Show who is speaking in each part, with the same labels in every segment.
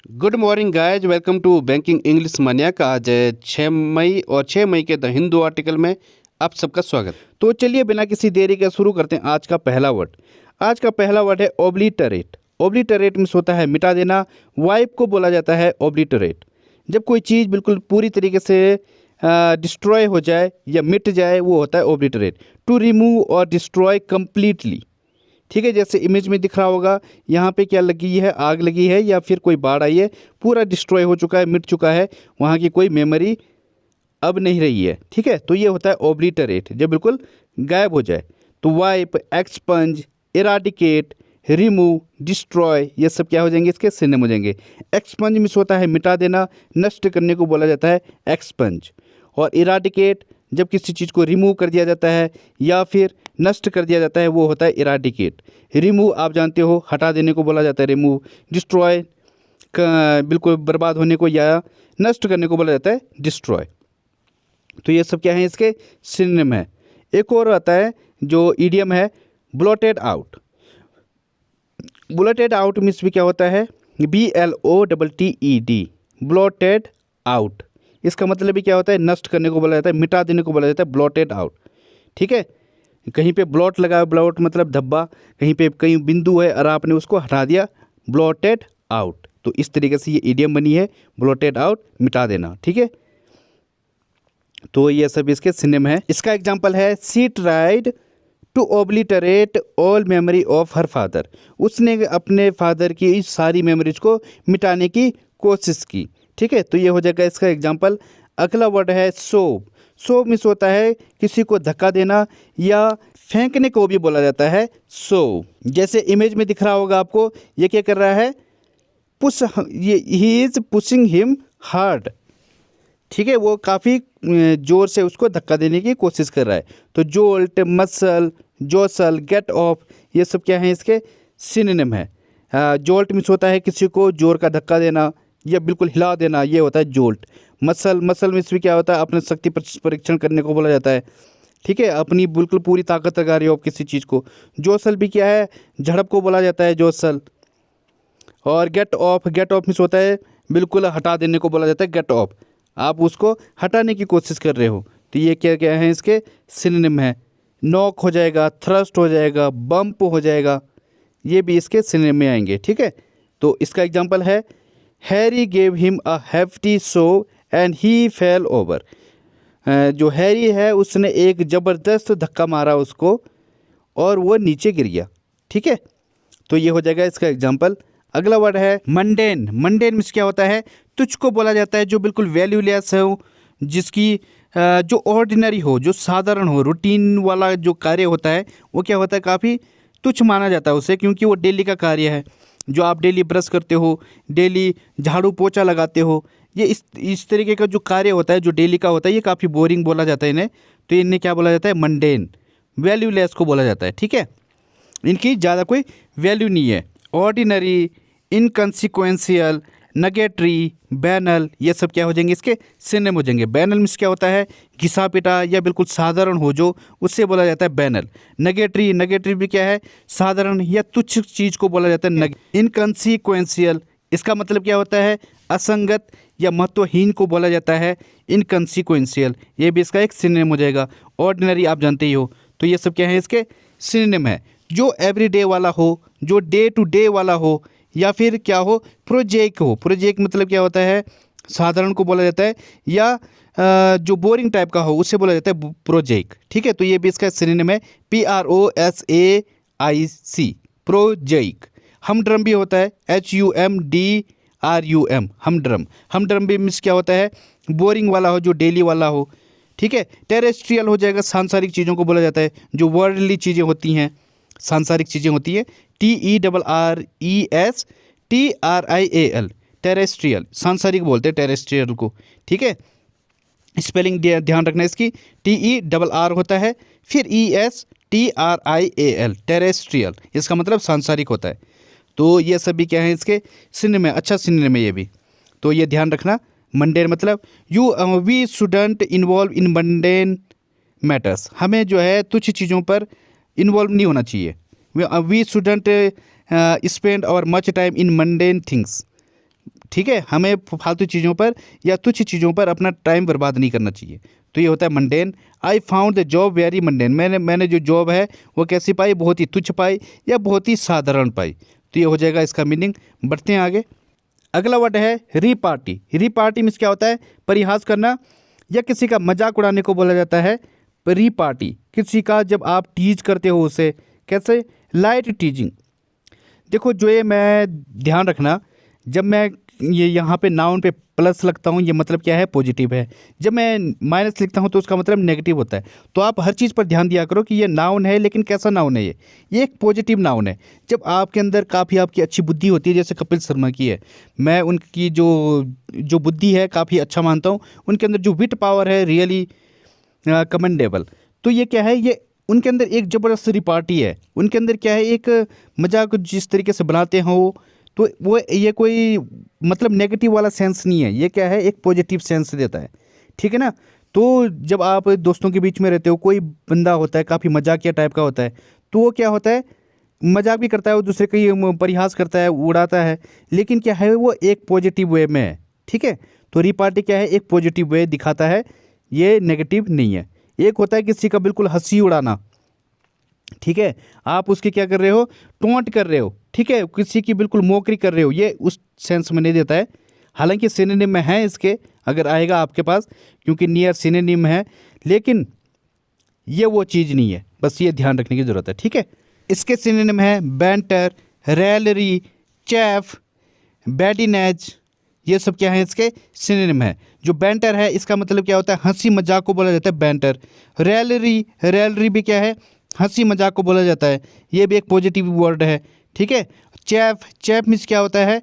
Speaker 1: Good morning guys, welcome to banking English maniac. आज 6 मई और 6 मई के द हिंदू आर्टिकल में आप सबका स्वागत। तो चलिए बिना किसी देरी के शुरू करते हैं आज का पहला वर्ड। आज का पहला वर्ड है ओब्लिटरेट। ओब्लिटरेट मीन्स होता है मिटा देना। वाइप को बोला जाता है ओब्लिटरेट। जब कोई चीज़ बिल्कुल पूरी तरीके से डिस्ट्रॉय हो जाए या मिट जाए वो होता है ओब्लिटरेट। टू रिमूव और डिस्ट्रॉय कंप्लीटली। ठीक है, जैसे इमेज में दिख रहा होगा, यहाँ पे क्या लगी है, आग लगी है या फिर कोई बाढ़ आई है, पूरा डिस्ट्रॉय हो चुका है, मिट चुका है, वहाँ की कोई मेमोरी अब नहीं रही है। ठीक है, तो ये होता है ओब्लिटरेट, जब बिल्कुल गायब हो जाए। तो wipe, expunge, eradicate, remove, destroy, ये सब क्या हो जाएंगे, इसके सिनोनिम हो जाएंगे। एक्सपंज मीन्स होता है मिटा देना, नष्ट करने को बोला जाता है एक्सपंज। और इराडिकेट जब किसी चीज़ को रिमूव कर दिया जाता है या फिर नष्ट कर दिया जाता है वो होता है इराडिकेट। रिमूव आप जानते हो हटा देने को बोला जाता है रिमूव। डिस्ट्रॉय बिल्कुल बर्बाद होने को या नष्ट करने को बोला जाता है डिस्ट्रॉय। तो ये सब क्या है, इसके सिनोनिम है। एक और आता है जो इडियम है, blotted out. Blotted out means भी क्या होता है, BLOTTED, ब्लॉटेड आउट। इसका मतलब भी क्या होता है, नष्ट करने को बोला जाता है, मिटा देने को बोला जाता है ब्लॉटेड आउट। ठीक है, कहीं पे ब्लॉट लगा, ब्लॉट मतलब धब्बा, कहीं पे कहीं बिंदु है और आपने उसको हटा दिया, ब्लॉटेड आउट। तो इस तरीके से ये इडियम बनी है, ब्लॉटेड आउट, मिटा देना। ठीक है, तो ये सब इसके सिनोनिम है। इसका एग्जांपल है, she tried to obliterate all memory of her father. उसने अपने फादर की सारी मेमोरीज को मिटाने की कोशिश की। ठीक है, तो ये हो जाएगा इसका एग्जांपल। अगला वर्ड है सोव। सोव मीन्स होता है किसी को धक्का देना या फेंकने को भी बोला जाता है सोव। जैसे इमेज में दिख रहा होगा आपको, ये क्या कर रहा है, पुश, ये he is pushing him hard. ठीक है, वो काफ़ी ज़ोर से उसको धक्का देने की कोशिश कर रहा है। तो जोल्ट, मसल, जोसल, गेट ऑफ, ये सब क्या है, इसके सिनोनिम है। जोल्ट मीन्स होता है किसी को जोर का धक्का देना या बिल्कुल हिला देना, ये होता है जोल्ट। मसल मीन्स भी क्या होता है, अपने शक्ति परीक्षण करने को बोला जाता है। ठीक है, अपनी बिल्कुल पूरी ताकत लगा रही हो आप किसी चीज़ को। जोसल भी क्या है, झड़प को बोला जाता है जोसल। और गेट ऑफ मीन्स होता है बिल्कुल हटा देने को बोला जाता है गेट ऑफ। आप उसको हटाने की कोशिश कर रहे हो, तो ये क्या क्या है, इसके सिनोनिम है। नॉक हो जाएगा, थ्रस्ट हो जाएगा, बम्प हो जाएगा, ये भी इसके सिनोनिम में आएंगे। ठीक है, तो इसका एग्जांपल है, Harry gave him a hefty show and he fail over. जो हैरी है उसने एक ज़बरदस्त धक्का मारा उसको और वो नीचे गिर गया। ठीक है, तो ये हो जाएगा इसका एग्जांपल। अगला वर्ड है मंडेन। मंडेन मीन्स क्या होता है, तुझ को बोला जाता है जो बिल्कुल वैल्यूलेस हो, जिसकी जो ऑर्डिनरी हो, जो साधारण हो, रूटीन वाला जो कार्य होता है वो क्या होता है, काफ़ी तुच्छ माना जाता है उसे, क्योंकि वो डेली का कार्य है। जो आप डेली ब्रश करते हो, डेली झाड़ू पोछा लगाते हो, ये इस तरीके का जो कार्य होता है, जो डेली का होता है, ये काफ़ी बोरिंग बोला जाता है इन्हें। तो इन्हें क्या बोला जाता है, मंडेन, वैल्यूलेस को बोला जाता है। ठीक है, इनकी ज़्यादा कोई वैल्यू नहीं है। ऑर्डिनरी, इनकन्सिक्वेंशियल, नेगेटरी, बैनल, ये सब क्या हो जाएंगे, इसके सिनोनिम हो जाएंगे। बैनल मीन्स क्या होता है, घिसा पिटा या बिल्कुल साधारण हो जो, उससे बोला जाता है बैनल। नेगेटरी भी क्या है, साधारण या तुच्छ चीज़ को बोला जाता है इनकन्सिक्वेंशियल। इसका मतलब क्या होता है, असंगत या महत्वहीन को बोला जाता है इनकन्सिक्वेंशियल, ये भी इसका एक सिनोनिम हो जाएगा। ऑर्डिनरी आप जानते ही हो, तो ये सब क्या है, इसके सिनोनिम है। जो एवरीडे वाला हो, जो डे टू डे वाला हो, या फिर क्या हो, प्रोजेक्ट हो। प्रोजेक्ट मतलब क्या होता है, साधारण को बोला जाता है, या जो बोरिंग टाइप का हो उससे बोला जाता है प्रोजेक्ट। ठीक है, तो ये भी इसका सिनोनिम है, PROSAIC, प्रोजेक्ट। हमड्रम भी होता है, HUMDRUM, हमड्रम। हमड्रम भी मीन्स क्या होता है, बोरिंग वाला हो, जो डेली वाला हो। ठीक है, टेरेस्ट्रियल हो जाएगा, सांसारिक चीज़ों को बोला जाता है, जो वर्ल्डली चीज़ें होती हैं, सांसारिक चीज़ें होती हैं। TERRESTRIAL, टेरेस्ट्रियल, सांसारिक बोलते हैं टेरेस्ट्रियल को। ठीक है, स्पेलिंग ध्यान रखना इसकी, TERR होता है, फिर ESTRIAL, टेरेस्ट्रियल, इसका मतलब सांसारिक होता है। तो ये सभी क्या है, इसके सिनोनिम है, अच्छा सिनोनिम है ये भी, तो ये ध्यान रखना। मंडेन मतलब we shouldn't involve in mundane matters, हमें जो है तुच्छ चीज़ों पर इन्वॉल्व नहीं होना चाहिए। We shouldn't spend our much time in mundane things. ठीक है, हमें फालतू चीज़ों पर या तुच्छ चीज़ों पर अपना टाइम बर्बाद नहीं करना चाहिए। तो ये होता है mundane. I found the job very mundane, मैंने जो जॉब है वो कैसी पाई, बहुत ही तुच्छ पाई या बहुत ही साधारण पाई। तो ये हो जाएगा इसका मीनिंग। बढ़ते हैं आगे। अगला वर्ड है रिपार्टी। रिपार्टी मीन्स क्या होता है, परिहास करना या किसी का मजाक उड़ाने को बोला जाता है रिपार्टी। किसी का जब आप टीज करते हो उसे, कैसे, लाइट टीजिंग। देखो जो ये मैं ध्यान रखना, जब मैं ये यहाँ पे नाउन पे प्लस लगता हूँ ये मतलब क्या है, पॉजिटिव है। जब मैं माइनस लिखता हूँ तो उसका मतलब नेगेटिव होता है। तो आप हर चीज़ पर ध्यान दिया करो कि ये नाउन है, लेकिन कैसा नाउन है ये एक पॉजिटिव नाउन है। जब आपके अंदर काफ़ी आपकी अच्छी बुद्धि होती है, जैसे कपिल शर्मा की है, मैं उनकी जो बुद्धि है काफ़ी अच्छा मानता हूँ। उनके अंदर जो विट पावर है रियली कमेंडेबल। तो ये क्या है, ये उनके अंदर एक ज़बरदस्त रिपार्टी है। उनके अंदर क्या है, एक मजाक जिस तरीके से बनाते हैं तो वो ये कोई मतलब नेगेटिव वाला सेंस नहीं है, ये क्या है, एक पॉजिटिव सेंस देता है। ठीक है ना। तो जब आप दोस्तों के बीच में रहते हो, कोई बंदा होता है काफ़ी मजाकिया टाइप का होता है, तो वो क्या होता है, मजाक भी करता है, वो दूसरे का परिहास करता है, उड़ाता है, लेकिन क्या है वो एक पॉजिटिव वे में है। ठीक है। तो रिपार्टी क्या है, एक पॉजिटिव वे दिखाता है, ये नेगेटिव नहीं है। एक होता है किसी का बिल्कुल हंसी उड़ाना, ठीक है, आप उसकी क्या कर रहे हो, टोंट कर रहे हो, ठीक है, किसी की बिल्कुल मोकरी कर रहे हो, ये उस सेंस में नहीं देता है। हालांकि सिनोनिम में है इसके, अगर आएगा आपके पास, क्योंकि नियर सिनोनिम है, लेकिन ये वो चीज़ नहीं है, बस ये ध्यान रखने की ज़रूरत है। ठीक है। इसके सिनोनिम है बैंटर, रैलरी, चैफ, बैडिनेज, ये सब क्या है इसके सिनोनिम है। जो बैंटर है इसका मतलब क्या होता है, हंसी मजाक को बोला जाता है बैंटर। रैलरी भी क्या है, हंसी मजाक को बोला जाता है, ये भी एक पॉजिटिव वर्ड है। ठीक है। चैफ मीन्स क्या होता है,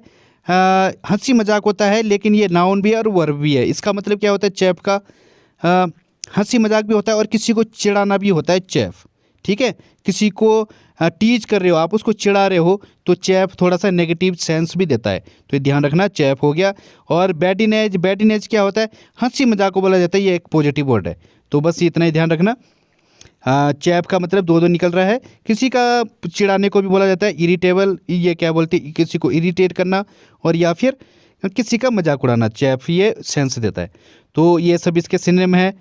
Speaker 1: हंसी मजाक होता है, लेकिन ये नाउन भी है और वर्ब भी है। इसका मतलब क्या होता है, चैफ का हंसी मजाक भी होता है और किसी को चिढ़ाना भी होता है चैफ। ठीक है। किसी को टीज कर रहे हो, आप उसको चिढ़ा रहे हो, तो चैफ थोड़ा सा नेगेटिव सेंस भी देता है, तो ये ध्यान रखना, चैफ हो गया। और बैडिनेज क्या होता है, हंसी मजाक को बोला जाता है, ये एक पॉजिटिव वर्ड है। तो बस इतना ही ध्यान रखना। चैप का मतलब दो निकल रहा है, किसी का चिढ़ाने को भी बोला जाता है इरिटेबल, ये क्या बोलते हैं, किसी को इरिटेट करना, और या फिर किसी का मजाक उड़ाना, चैप ये सेंस देता है। तो ये सब इसके सिनोनिम है।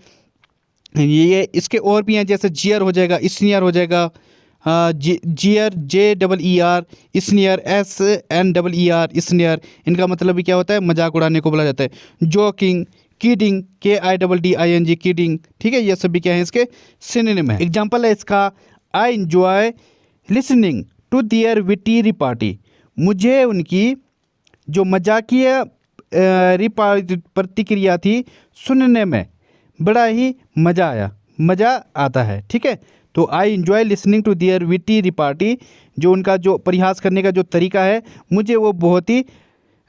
Speaker 1: ये इसके और भी हैं, जैसे जियर हो जाएगा, स्नियर हो जाएगा, जियर JEER, स्नियर SNEER, स्नियर, इनका मतलब भी क्या होता है, मजाक उड़ाने को बोला जाता है। जोकिंग, किडिंग, KIDDING, किडिंग, ठीक है, ये सब भी क्या है इसके सिनोनिम है। एग्जाम्पल है इसका, I enjoy listening to their witty repartee, मुझे उनकी जो मजाकिया प्रतिक्रिया थी सुनने में बड़ा ही मज़ा आता है। ठीक है। तो I enjoy listening to their witty repartee, जो उनका जो परिहास करने का जो तरीका है, मुझे वो बहुत ही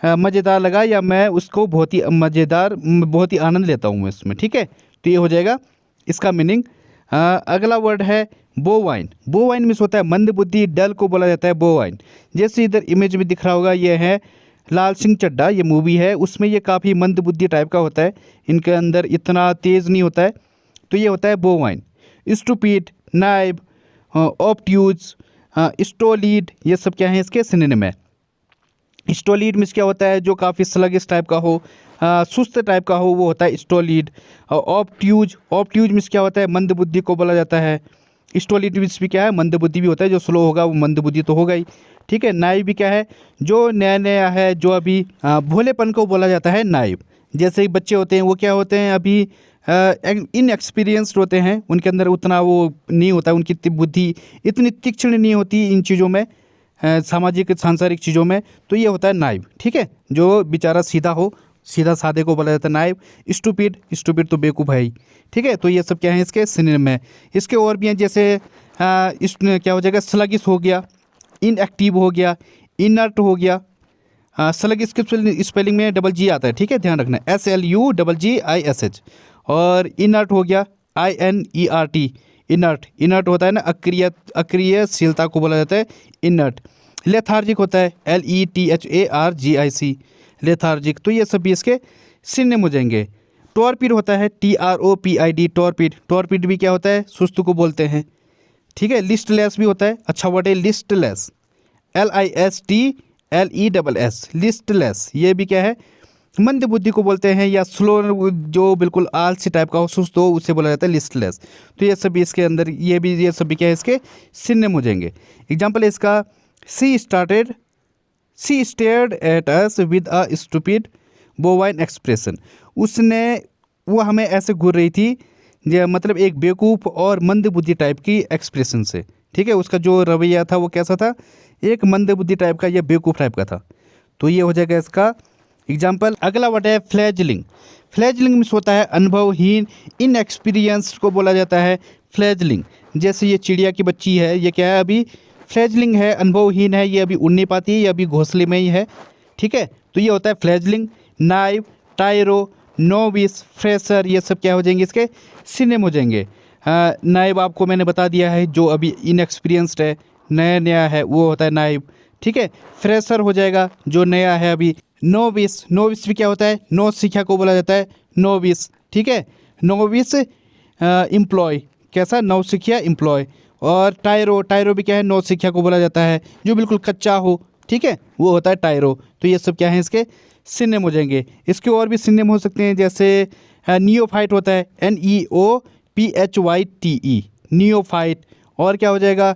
Speaker 1: मज़ेदार लगा, या मैं उसको बहुत ही मज़ेदार, बहुत ही आनंद लेता हूँ मैं इसमें। ठीक है। तो ये हो जाएगा इसका मीनिंग। अगला वर्ड है बोवाइन। बोवाइन मीन्स होता है मंदबुद्धि, डल को बोला जाता है बोवाइन। जैसे इधर इमेज में दिख रहा होगा, ये है लाल सिंह चड्ढा, ये मूवी है, उसमें ये काफ़ी मंदबुद्धि टाइप का होता है, इनके अंदर इतना तेज़ नहीं होता है, तो ये होता है बोवाइन। स्टूपिड, नाइब, ऑब्ट्यूज, स्टोलीड, ये सब क्या है इसके सिनोनिम है। स्टोलीड मीन्स क्या होता है, जो काफ़ी स्लगिश टाइप का हो, सुस्त टाइप का हो, वो होता है स्टोलीड। ऑब्ट्यूज मीन्स क्या होता है, मंदबुद्धि को बोला जाता है। स्टोलीड मीन्स भी क्या है, मंदबुद्धि भी होता है, जो स्लो होगा वो मंदबुद्धि तो होगा ही। ठीक है। नाइब भी क्या है, जो नया है, जो अभी भोलेपन को बोला जाता है नाइब। जैसे बच्चे होते हैं वो क्या होते हैं, अभी इनएक्सपीरियंस्ड होते हैं, उनके अंदर उतना वो नहीं होता, उनकी बुद्धि इतनी तीक्ष्ण नहीं होती इन चीज़ों में, सामाजिक सांसारिक चीज़ों में, तो ये होता है नाइब। ठीक है। जो बेचारा सीधा हो, सीधा साधे को बोला जाता है नाइब। स्टूपिड तो बेवकूफ़ है ही। ठीक है। तो ये सब क्या है इसके सिनोनिम है। इसके और भी हैं, जैसे क्या हो जाएगा, स्लगिश हो गया, इनएक्टिव हो गया, इनर्ट हो गया। स्लगिश के स्पेलिंग में DG आता है, ठीक है, ध्यान रखना, SLUGGISH। और इनर्ट हो गया INERT, इनर्ट होता है ना, अक्रियशीलता को बोला जाता है इनर्ट। लेथार्जिक होता है LETHARGIC, लेथार्जिक। तो ये सब भी इसके सिनोनिम हो जाएंगे। टॉर्पिड होता है TROPID, टॉर्पिड भी क्या होता है, सुस्त को बोलते हैं। ठीक है। लिस्टलेस भी होता है, अच्छा वर्ड है लिस्टलेस, LESS, लिस्टलेस, ये भी क्या है, मंद बुद्धि को बोलते हैं, या स्लो, जो बिल्कुल आलसी टाइप का हो, सुस्त हो, उसे बोला जाता है लिस्टलेस। तो ये सभी इसके अंदर, ये सभी क्या है, इसके सिनोनिम हो जाएंगे। एग्जाम्पल है इसका, she stared at us with a stupid bovine expression, वो हमें ऐसे घूर रही थी, मतलब एक बेवकूफ़ और मंद बुद्धि टाइप की एक्सप्रेशन से। ठीक है, उसका जो रवैया था वो कैसा था, एक मंद बुद्धि टाइप का या बेवकूफ़ टाइप का था। तो ये हो जाएगा इसका एग्जाम्पल। अगला वर्ड है फ्लैजलिंग। फ्लैजलिंग मीन्स होता है अनुभवहीन, इनएक्सपीरियंस्ड को बोला जाता है फ्लैजलिंग। जैसे ये चिड़िया की बच्ची है, ये क्या है, अभी फ्लैजलिंग है, अनुभवहीन है, ये अभी उड़ नहीं पाती है, ये अभी घोंसले में ही है। ठीक है, तो ये होता है फ्लैजलिंग। नाइव, टायरो, नोविस, फ्रेशर, ये सब क्या हो जाएंगे, इसके सिनोनिम हो जाएंगे। नाइव आपको मैंने बता दिया है, जो अभी इनएक्सपीरियंस्ड है, नया नया है, वो होता है नाइव। ठीक है, फ्रेशर हो जाएगा जो नया है अभी। नोविस, नोविस भी क्या होता है, नौ सिखिया को बोला जाता है नोविस। ठीक है, नोविस एम्प्लॉय, कैसा, नौसिखिया एम्प्लॉय। और टायरो, टायरो भी क्या है, नौसिखिया को बोला जाता है जो बिल्कुल कच्चा हो। ठीक है, वो होता है टायरो। तो ये सब क्या है, इसके सिनोनिम हो जाएंगे। इसके और भी सिनोनिम हो सकते हैं, जैसे नियोफाइट होता है, NEOPHYTE, नियोफाइट। और क्या हो जाएगा,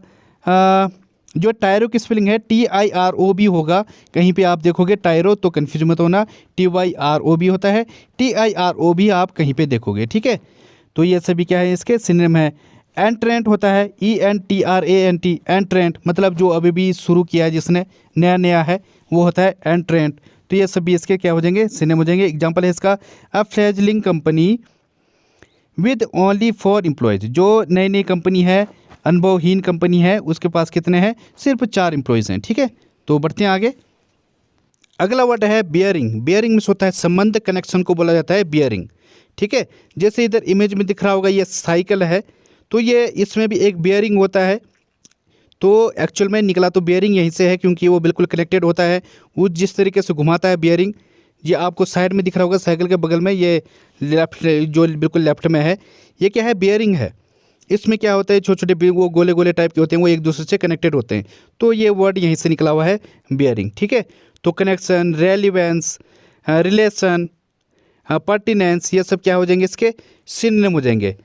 Speaker 1: जो टायरो की स्पेलिंग है TIRO भी होगा, कहीं पे आप देखोगे टायरो तो कन्फ्यूज मत होना, TYRO भी होता है, TIRO भी आप कहीं पे देखोगे। ठीक है, तो ये सभी क्या है, इसके सिनोनिम है। एंट्रेंट होता है, ENTRANT, एंट्रेंट, मतलब जो अभी भी शुरू किया है, जिसने नया नया है, वो होता है एंट्रेंट। तो ये सभी इसके क्या हो जाएंगे, सिनोनिम हो जाएंगे। एग्जाम्पल है इसका, अ फ्लैजलिंग कंपनी विद ओनली 4 एम्प्लॉयज़, जो नई नई कंपनी है, अनुभवहीन कंपनी है, उसके पास कितने हैं, सिर्फ 4 एम्प्लॉयज़ हैं। ठीक है, तो बढ़ते हैं आगे। अगला वर्ड है बियरिंग। बियरिंग में होता है संबंध, कनेक्शन को बोला जाता है बियरिंग। ठीक है, जैसे इधर इमेज में दिख रहा होगा, ये साइकिल है, तो ये इसमें भी एक बियरिंग होता है। तो एक्चुअल में निकला तो बियरिंग यहीं से है, क्योंकि वो बिल्कुल कनेक्टेड होता है, वो जिस तरीके से घुमाता है बियरिंग। ये आपको साइड में दिख रहा होगा, साइकिल के बगल में, ये लेफ्ट, जो बिल्कुल लेफ्ट में है, ये क्या है, बियरिंग है। इसमें क्या होता है, छोटे छोटे वो गोले गोले टाइप के होते हैं, वो एक दूसरे से कनेक्टेड होते हैं। तो ये वर्ड यहीं से निकला हुआ है, बियरिंग। ठीक है, तो कनेक्शन, रेलिवेंस, रिलेशन, पर्टिनेंस, ये सब क्या हो जाएंगे, इसके सिनोनिम हो जाएंगे।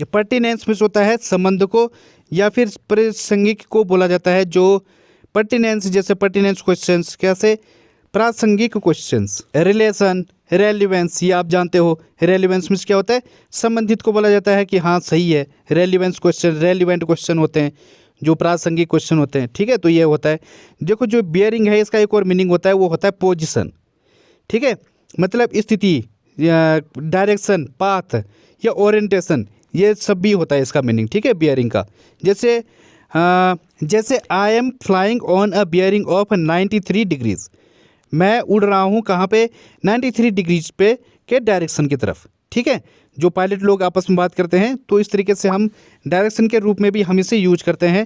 Speaker 1: पर्टिनेंस में होता है संबंध को या फिर प्रासंगिक को बोला जाता है। जो पर्टिनेंस, जैसे पर्टिनेंस क्वेश्चंस, कैसे, प्रासंगिक क्वेश्चंस। रिलेशन, रेलिवेंस, ये आप जानते हो, रेलिवेंस में क्या होता है, संबंधित को बोला जाता है कि हाँ सही है। रेलिवेंस क्वेश्चन, रेलिवेंट क्वेश्चन होते हैं, जो प्रासंगिक क्वेश्चन होते हैं। ठीक है, तो ये होता है। देखो, जो बियरिंग है, इसका एक और मीनिंग होता है, वो होता है पोजिशन। ठीक है, मतलब स्थिति, डायरेक्शन, पाथ या ओरिएंटेशन, ये सब भी होता है इसका मीनिंग। ठीक है, बियरिंग का। जैसे I am flying on a bearing of 93 degrees, मैं उड़ रहा हूँ कहाँ पे, 93 डिग्रीज पे के डायरेक्शन की तरफ। ठीक है, जो पायलट लोग आपस में बात करते हैं, तो इस तरीके से हम डायरेक्शन के रूप में भी हम इसे यूज करते हैं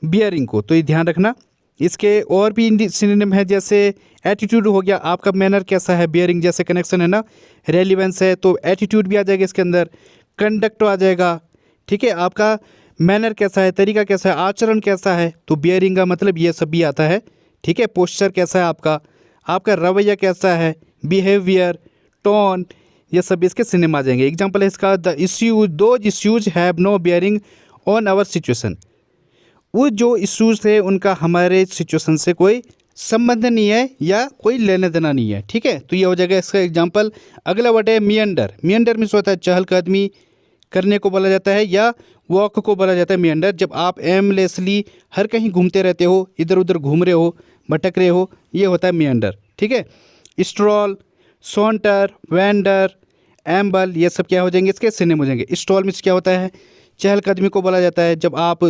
Speaker 1: बियरिंग को, तो ये ध्यान रखना। इसके और भी सिनोनिम है, जैसे एटीट्यूड हो गया, आपका मैनर कैसा है, बियरिंग जैसे कनेक्शन है ना, रेलिवेंस है, तो एटीट्यूड भी आ जाएगा इसके अंदर, कंडक्ट आ जाएगा। ठीक है, आपका मैनर कैसा है, तरीका कैसा है, आचरण कैसा है, तो बियरिंग का मतलब ये सब भी आता है। ठीक है, पोस्चर कैसा है आपका रवैया कैसा है, बिहेवियर, टोन, ये सब इसके सिनोनिम आ जाएंगे। एग्जाम्पल है इसका, the issues, those issues have no bearing on our situation, वो जो इश्यूज थे उनका हमारे सिचुएशन से कोई संबंध नहीं है या कोई लेना देना नहीं है। ठीक है, तो ये हो जाएगा इसका एग्जाम्पल। अगला वर्ड है मियंडर। मियंडर में होता है चहलकदमी करने को बोला जाता है, या वॉक को बोला जाता है मियंडर। जब आप एमलेसली हर कहीं घूमते रहते हो, इधर उधर घूम रहे हो, भटक रहे हो, ये होता है मियंडर। ठीक है, स्ट्रॉल, सॉन्टर, वेंडर, एम्बल, ये सब क्या हो जाएंगे, इसके सिनोनिम हो जाएंगे। स्ट्रॉल में क्या होता है, चहलकदमी को बोला जाता है। जब आप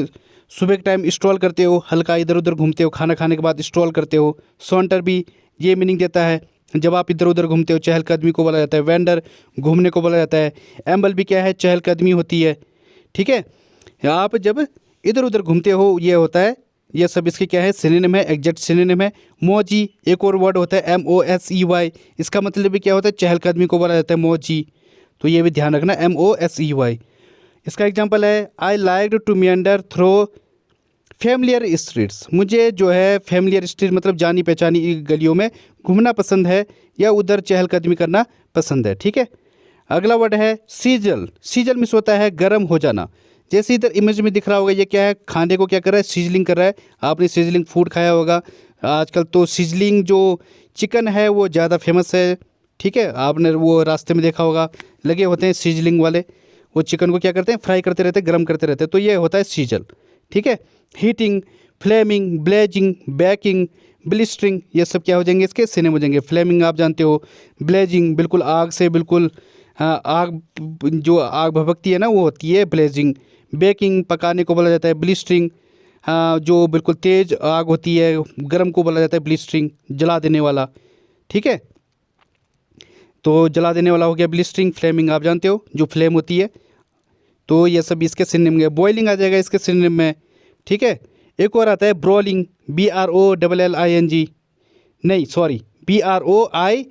Speaker 1: सुबह के टाइम स्ट्रॉल करते हो, हल्का इधर उधर घूमते हो, खाना खाने के बाद स्ट्रॉल करते हो। सॉन्टर भी ये मीनिंग देता है, जब आप इधर उधर घूमते हो, चहलकदमी को बोला जाता है। वेंडर, घूमने को बोला जाता है। एम्बल भी क्या है, चहलकदमी होती है। ठीक है, आप जब इधर उधर घूमते हो, ये होता है, ये सब इसके क्या है, सिनोनिम है, एग्जैक्ट सिनोनिम है। मौजी, एक और वर्ड होता है MOSEY, इसका मतलब भी क्या होता है, चहलकदमी को बोला जाता है मौजी। तो ये भी ध्यान रखना, MOSEY। इसका एग्जाम्पल है, I like to meander through familiar streets, मुझे जो है फैमिलियर स्ट्रीट मतलब जानी पहचानी गलियों में घूमना पसंद है या उधर चहलकदमी करना पसंद है। ठीक है, अगला वर्ड है सीजल। सीजल मीन्स होता है गर्म हो जाना। जैसे इधर इमेज में दिख रहा होगा, ये क्या है, खाने को क्या कर रहा है, सीजलिंग कर रहा है। आपने सीजलिंग फूड खाया होगा, आजकल तो सीजलिंग जो चिकन है वो ज़्यादा फेमस है। ठीक है, आपने वो रास्ते में देखा होगा, लगे होते हैं सीजलिंग वाले, वो चिकन को क्या करते हैं, फ्राई करते रहते हैं, गर्म करते रहते हैं, तो ये होता है सीजल। ठीक है, heating, flaming, blazing, baking, blistering, ये सब क्या हो जाएंगे, इसके सिनोनिम हो जाएंगे। फ्लेमिंग आप जानते हो, ब्लेजिंग बिल्कुल आग से बिल्कुल आग, जो आग भभकती है ना वो होती है ब्लेजिंग। बेकिंग पकाने को बोला जाता है। ब्लिस्टरिंग जो बिल्कुल तेज़ आग होती है, गर्म को बोला जाता है ब्लिस्टरिंग, जला देने वाला। ठीक है, तो जला देने वाला हो गया ब्लिस्टरिंग। फ्लेमिंग आप जानते हो, जो फ्लेम होती है, तो ये सब इसके सिनोनिम है। बॉइलिंग आ जाएगा इसके सिनोनिम में। ठीक है, एक और आता है ब्रोलिंग, BROLLING, नहीं सॉरी, BROILING,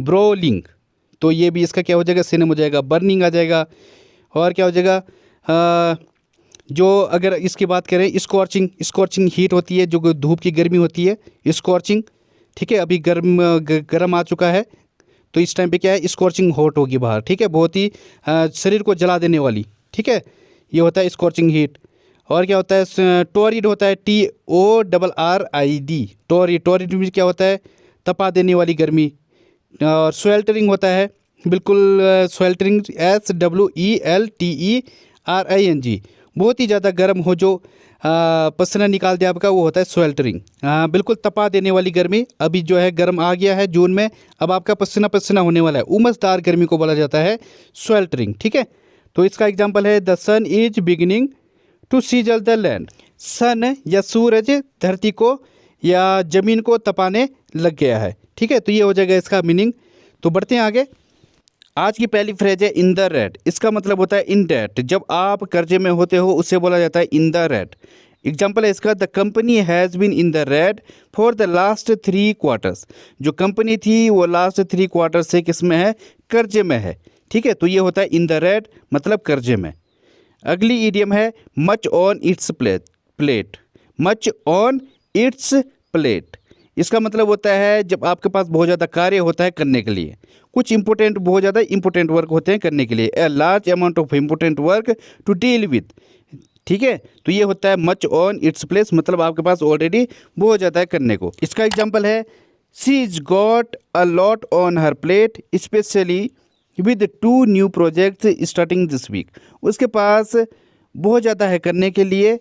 Speaker 1: ब्रोलिंग, तो ये भी इसका क्या हो जाएगा, सिनोनिम हो जाएगा। बर्निंग आ जाएगा। और क्या हो जाएगा, जो अगर इसकी बात करें, स्कॉर्चिंग, स्कॉर्चिंग हीट होती है, जो धूप की गर्मी होती है, स्कॉर्चिंग। ठीक है, अभी गर्म आ चुका है, तो इस टाइम पे क्या है, स्कॉर्चिंग हॉट होगी बाहर। ठीक है, बहुत ही शरीर को जला देने वाली। ठीक है, ये होता है स्कॉर्चिंग हीट। और क्या होता है, टोरिड होता है, TORRID, टोरिड। टोरिड में क्या होता है, तपा देने वाली गर्मी। और स्वेल्टरिंग होता है, बिल्कुल स्वेल्टरिंग, SWELTERING, बहुत ही ज़्यादा गर्म हो, जो पसीना निकाल दे आपका, वो होता है स्वेल्टरिंग। बिल्कुल तपा देने वाली गर्मी। अभी जो है गर्म आ गया है जून में, अब आपका पसीना पसीना होने वाला है, उमसदार गर्मी को बोला जाता है स्वेल्टरिंग। ठीक है, तो इसका एग्जाम्पल है, the sun is beginning to sizzle the land. Sun या सूरज धरती को या ज़मीन को तपाने लग गया है। ठीक है, तो ये हो जाएगा इसका मीनिंग। तो बढ़ते हैं आगे। आज की पहली फ्रेज है इन द रेड। इसका मतलब होता है इन डेट। जब आप कर्जे में होते हो उसे बोला जाता है इन द रेड। एग्जाम्पल है इसका, the company has been in the red for the last 3 quarters. जो कंपनी थी वो लास्ट 3 क्वार्टर से किस में है, कर्जे में है। ठीक है, तो ये होता है इन द रेड, मतलब कर्जे में। अगली ईडियम है much on it's plate. Much on it's plate, इसका मतलब होता है जब आपके पास बहुत ज़्यादा कार्य होता है करने के लिए, कुछ इंपॉर्टेंट, बहुत ज़्यादा इंपॉर्टेंट वर्क होते हैं करने के लिए। A large amount of important work to deal with. ठीक है, तो ये होता है मच ऑन इट्स प्लेस, मतलब आपके पास ऑलरेडी बहुत ज़्यादा है करने को। इसका एग्जाम्पल है, she is got a lot on her plate especially with 2 new projects starting this week. उसके पास बहुत ज़्यादा है करने के लिए,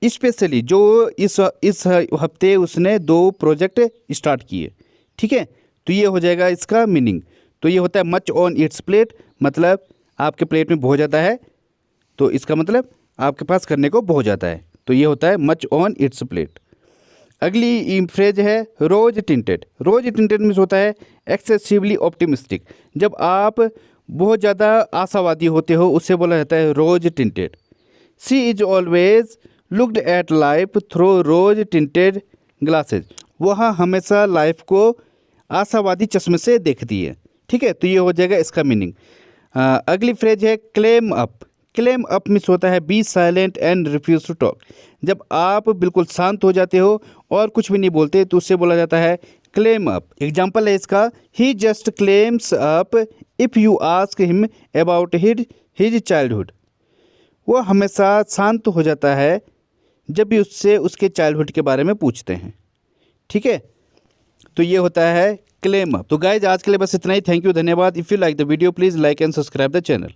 Speaker 1: स्पेशली जो इस हफ्ते उसने 2 प्रोजेक्ट स्टार्ट किए। ठीक है, तो ये हो जाएगा इसका मीनिंग। तो ये होता है मच ऑन इट्स प्लेट, मतलब आपके प्लेट में बहुत ज़्यादा है, तो इसका मतलब आपके पास करने को बहुत ज़्यादा है, तो ये होता है मच ऑन इट्स प्लेट। अगली फ्रेज है रोज टिंटेड। रोज टिंटेड मीन्स होता है एक्सेसिवली ऑप्टिमिस्टिक। जब आप बहुत ज़्यादा आशावादी होते हो उसे बोला जाता है rose tinted. She is always looked at life through rose tinted glasses. वह हमेशा लाइफ को आशावादी चश्मे से देखती है। ठीक है, तो ये हो जाएगा इसका मीनिंग। अगली फ्रेज है clam up. Clam up means होता है be silent and refuse to talk. जब आप बिल्कुल शांत हो जाते हो और कुछ भी नहीं बोलते तो उससे बोला जाता है क्लेम अप। एग्जाम्पल है इसका, he just clams up if you ask him about his childhood. वो हमेशा शांत हो जाता है जब भी उससे उसके चाइल्डहुड के बारे में पूछते हैं। ठीक है, तो ये होता है क्लेम अप। तो गाइज आज के लिए बस इतना ही। थैंक यू, धन्यवाद। If you like the video please like and subscribe the channel.